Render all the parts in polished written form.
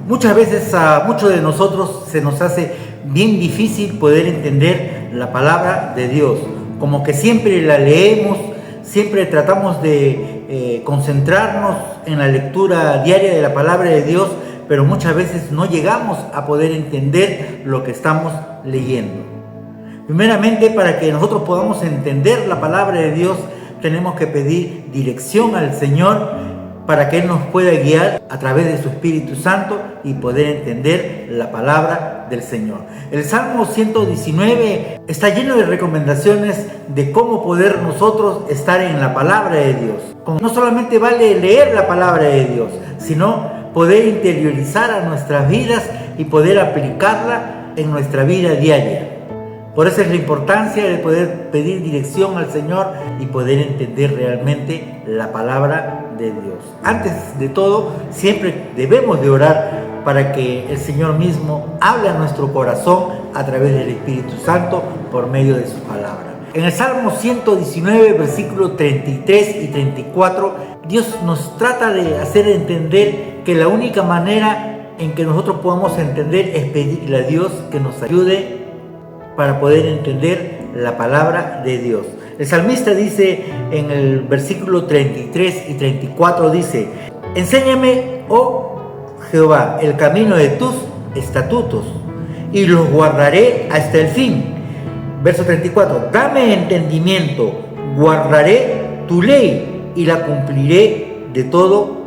Muchas veces a muchos de nosotros se nos hace bien difícil poder entender la palabra de Dios. Como que siempre la leemos, siempre tratamos de concentrarnos en la lectura diaria de la palabra de Dios, pero muchas veces no llegamos a poder entender lo que estamos leyendo. Primeramente, para que nosotros podamos entender la palabra de Dios, tenemos que pedir dirección al Señor para que Él nos pueda guiar a través de su Espíritu Santo y poder entender la palabra del Señor. El Salmo 119 está lleno de recomendaciones de cómo poder nosotros estar en la palabra de Dios. No solamente vale leer la palabra de Dios, sino poder interiorizar a nuestras vidas y poder aplicarla en nuestra vida diaria. Por eso es la importancia de poder pedir dirección al Señor y poder entender realmente la palabra de Dios. Antes de todo, siempre debemos de orar para que el Señor mismo hable a nuestro corazón a través del Espíritu Santo por medio de su palabra. En el Salmo 119, versículos 33 y 34, Dios nos trata de hacer entender que la única manera en que nosotros podamos entender es pedirle a Dios que nos ayude para poder entender la palabra de Dios. El salmista dice en el versículo 33 y 34, dice: enséñame, oh Jehová, el camino de tus estatutos, y los guardaré hasta el fin. Verso 34, dame entendimiento, guardaré tu ley y la cumpliré de todo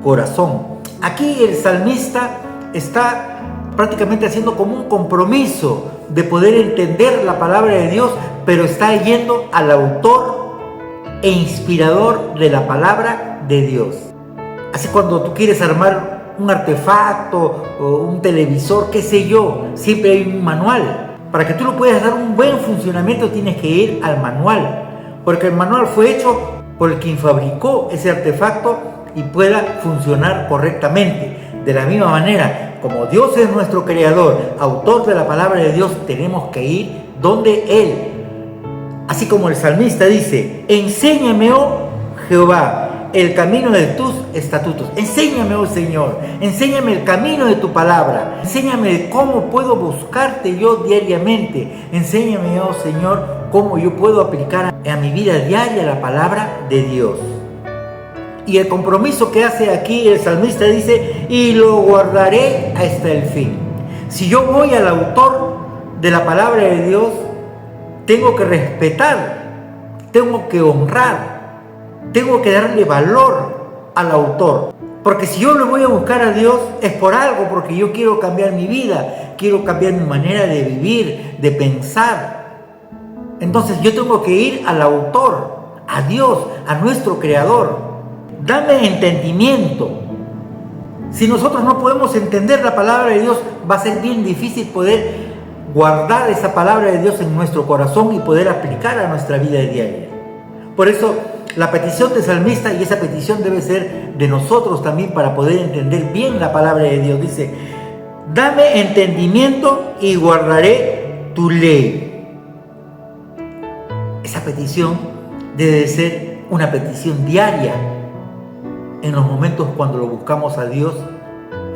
corazón. Aquí el salmista está prácticamente haciendo como un compromiso de poder entender la palabra de Dios, pero está yendo al autor e inspirador de la palabra de Dios. Así cuando tú quieres armar un artefacto o un televisor, qué sé yo, siempre hay un manual. Para que tú lo puedas dar un buen funcionamiento tienes que ir al manual, porque el manual fue hecho por quien fabricó ese artefacto y pueda funcionar correctamente. De la misma manera, como Dios es nuestro creador, autor de la palabra de Dios, tenemos que ir donde Él. Así como el salmista dice: enséñame, oh Jehová, el camino de tus estatutos. Enséñame, oh Señor, enséñame el camino de tu palabra. Enséñame cómo puedo buscarte yo diariamente. Enséñame, oh Señor, cómo yo puedo aplicar a mi vida diaria la palabra de Dios. Y el compromiso que hace aquí el salmista dice: y lo guardaré hasta el fin. Si yo voy al autor de la palabra de Dios, tengo que respetar, tengo que honrar, tengo que darle valor al autor. Porque si yo le voy a buscar a Dios es por algo, porque yo quiero cambiar mi vida, quiero cambiar mi manera de vivir, de pensar. Entonces yo tengo que ir al autor, a Dios, a nuestro creador. Dame entendimiento. Si nosotros no podemos entender la palabra de Dios, va a ser bien difícil poder guardar esa palabra de Dios en nuestro corazón y poder aplicar a nuestra vida diaria. Por eso, la petición del salmista, y esa petición debe ser de nosotros también para poder entender bien la palabra de Dios, dice: dame entendimiento y guardaré tu ley. Esa petición debe ser una petición diaria. En los momentos cuando lo buscamos a Dios,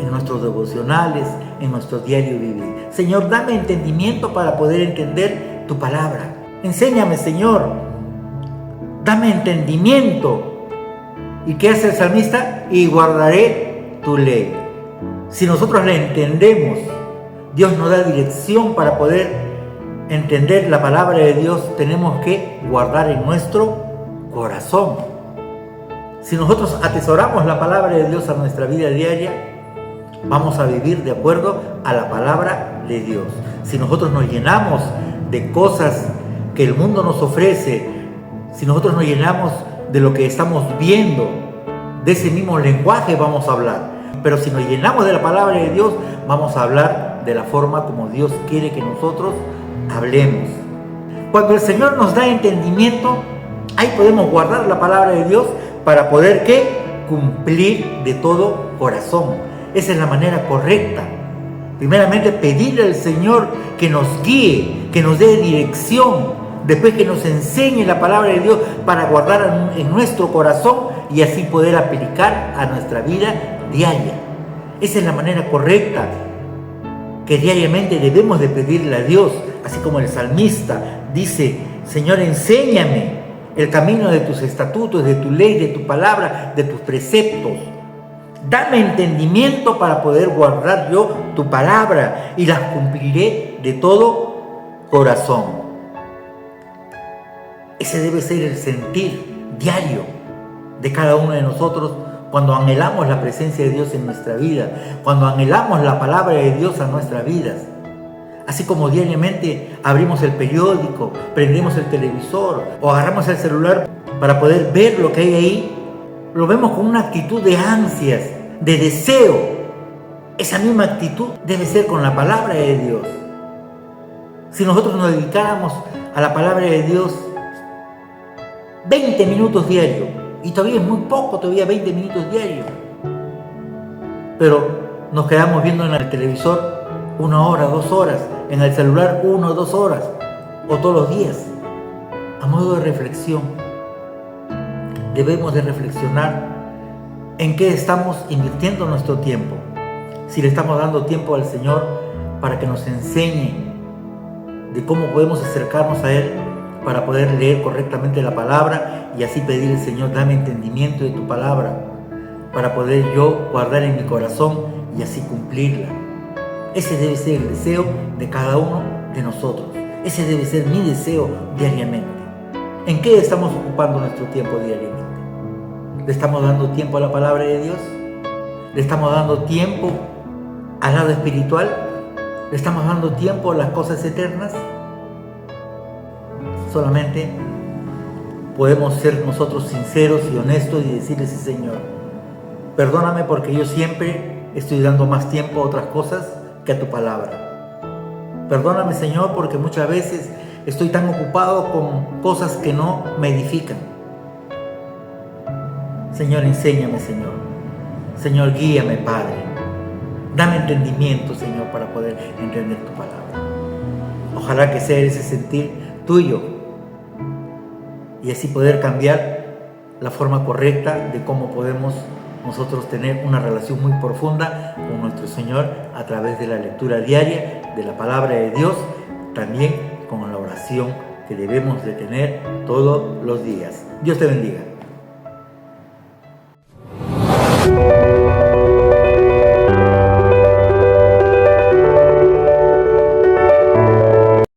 en nuestros devocionales, en nuestro diario vivir. Señor, dame entendimiento para poder entender tu palabra. Enséñame, Señor. Dame entendimiento. ¿Y qué hace el salmista? Y guardaré tu ley. Si nosotros la entendemos, Dios nos da dirección para poder entender la palabra de Dios. Tenemos que guardar en nuestro corazón. Si nosotros atesoramos la palabra de Dios a nuestra vida diaria, vamos a vivir de acuerdo a la palabra de Dios. Si nosotros nos llenamos de cosas que el mundo nos ofrece, si nosotros nos llenamos de lo que estamos viendo, de ese mismo lenguaje vamos a hablar. Pero si nos llenamos de la palabra de Dios, vamos a hablar de la forma como Dios quiere que nosotros hablemos. Cuando el Señor nos da entendimiento, ahí podemos guardar la palabra de Dios para poder, ¿qué? Cumplir de todo corazón. Esa es la manera correcta. Primeramente, pedirle al Señor que nos guíe, que nos dé dirección, después que nos enseñe la palabra de Dios para guardar en nuestro corazón y así poder aplicar a nuestra vida diaria. Esa es la manera correcta que diariamente debemos de pedirle a Dios, así como el salmista dice: Señor, enséñame el camino de tus estatutos, de tu ley, de tu palabra, de tus preceptos. Dame entendimiento para poder guardar yo tu palabra y las cumpliré de todo corazón. Ese debe ser el sentir diario de cada uno de nosotros cuando anhelamos la presencia de Dios en nuestra vida, cuando anhelamos la palabra de Dios a nuestras vidas. Así como diariamente abrimos el periódico, prendemos el televisor o agarramos el celular para poder ver lo que hay ahí, lo vemos con una actitud de ansias, de deseo. Esa misma actitud debe ser con la palabra de Dios. Si nosotros nos dedicáramos a la palabra de Dios 20 minutos diarios, y todavía es muy poco, todavía 20 minutos diarios, pero nos quedamos viendo en el televisor 1 hora, 2 horas, en el celular 1 o 2 horas, o todos los días. A modo de reflexión, debemos de reflexionar en qué estamos invirtiendo nuestro tiempo. Si le estamos dando tiempo al Señor para que nos enseñe de cómo podemos acercarnos a Él para poder leer correctamente la palabra y así pedir al Señor: dame entendimiento de tu palabra para poder yo guardar en mi corazón y así cumplirla. Ese debe ser el deseo de cada uno de nosotros. Ese debe ser mi deseo diariamente. ¿En qué estamos ocupando nuestro tiempo diariamente? ¿Le estamos dando tiempo a la palabra de Dios? ¿Le estamos dando tiempo al lado espiritual? ¿Le estamos dando tiempo a las cosas eternas? Solamente podemos ser nosotros sinceros y honestos y decirle: sí, Señor, perdóname porque yo siempre estoy dando más tiempo a otras cosas que a tu palabra. Perdóname, Señor, porque muchas veces estoy tan ocupado con cosas que no me edifican. Señor, enséñame, Señor. Señor, guíame, Padre. Dame entendimiento, Señor, para poder entender tu palabra. Ojalá que sea ese sentir tuyo y así poder cambiar la forma correcta de cómo podemos nosotros tener una relación muy profunda con nuestro Señor a través de la lectura diaria de la palabra de Dios, también con la oración que debemos de tener todos los días. Dios te bendiga.